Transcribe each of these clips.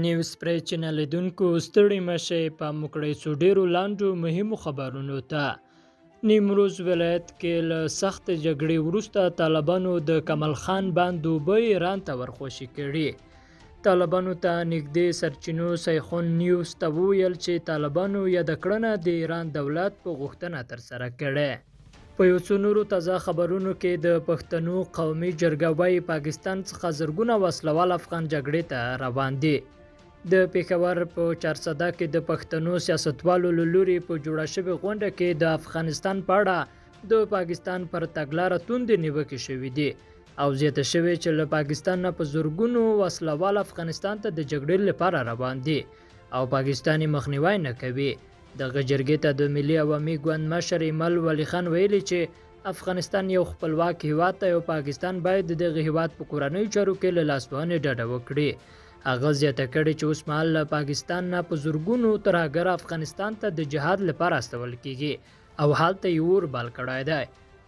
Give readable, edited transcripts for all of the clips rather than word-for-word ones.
نیوز پری چینل لیدونکو ستړي مشي په مکړې څو ډیرو لاندو مهمو خبرونو ته. نیمروز ولایت کې له سخت جګړې وروسته طالبانو د کمال خان بند اوبه ایران ته ورخوشي کړي. طالبانو ته نږدې سرچینو سیخون نیوز ته وویل چې طالبانو یاد کړنه د ایران دولت په غوښتنه ترسره کړې. په یو څو نورو تازه خبرونو کې د پښتنو قومي جرګه وايي پاکستان څخه زرګونه وسلوال افغان جګړې ته روان دي. د پېښور په چارسده کې د پښتنو سیاستوالو له لوري په جوړه شوې غونډه کې د افغانستان په اړه د پاکستان پر تګلاره توندې نیوکې شوې دي او زیاته شوې چې له پاکستان نه په زرګونو وسلوال افغانستان ته د جګړې لپاره روان دي او پاکستان مخنیوی نه کوي. دغه جرګې ته د ملي عوامي ګوند مشر ایمل ولی خان ویلي چې افغانستان یو خپلواک هیواد دی او پاکستان باید دغه هیواد په کورنیو چارو کې له لاسوهنې ډډه وکړي. هغه زیاته کړې چې اوس مهال له پاکستان نه په زرګونو ترهګر افغانستان ته د جهاد لپاره استول کیږي او هلته یې اور بال کړی دی.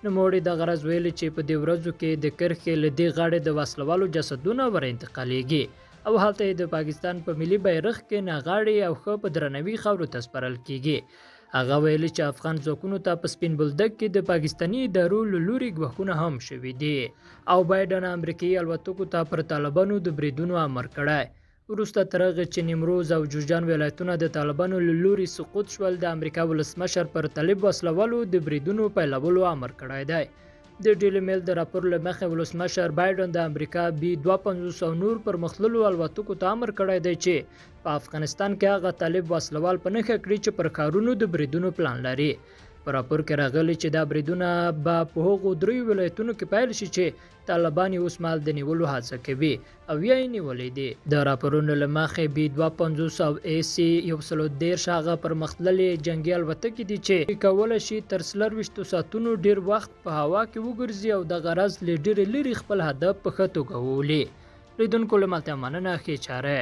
نوموړي د غرض ویلي چې په دې ورځو کې د کرښې له دې غاړې د وسلوالو جسدونه ور انتقالیږي او هلته د پاکستان په ملي بیرغ کې نغاړي او ښه په درنوي خاورو ته سپارل کیږي. هغه ویلي چې افغان ځواکونو ته په سپین بولدک کې د پاکستاني ادارو له لوري ګواښونه هم شوي دي او بایډن امریکایي الوتکو ته پر طالبانو د بریدونو امر کړی. وروسته تر هغه چې نیمروز او جوزجان ولایتونه د طالبانو له لوري سقوط شول، د امریکا ولسمشر پر طالب وسلوالو د بریدونو پیلولو امر کړی دی. د ډیلی میل د راپور له مخې ولسمشر بایډن د امریکا B-250 او نور پرمختللو الوتکو ته امر کړی دی چې په افغانستان کې هغه طالب وسلوال په نښه کړي چې پر ښارونو د بریدونو پلان لري. په راپور کې راغلي چې دا بریدونه به په هغو دریو ولایتونو کې پیل شي چې طالبان یې اوس مهال د نیولو هڅه کوي او یا یې نیولې دي. د راپورونو له مخې B-250 او AC-130 هغه پرمختللې جنګي الوتکې دي چې کولی شي تر 24 ساعتونو ډیر وخت په هوا کې وګرځي او د غرض له ډیرې لرې خپل هدف په ښه توګه وولي. لیدونکو له ملتیا مننه، ښې چاره.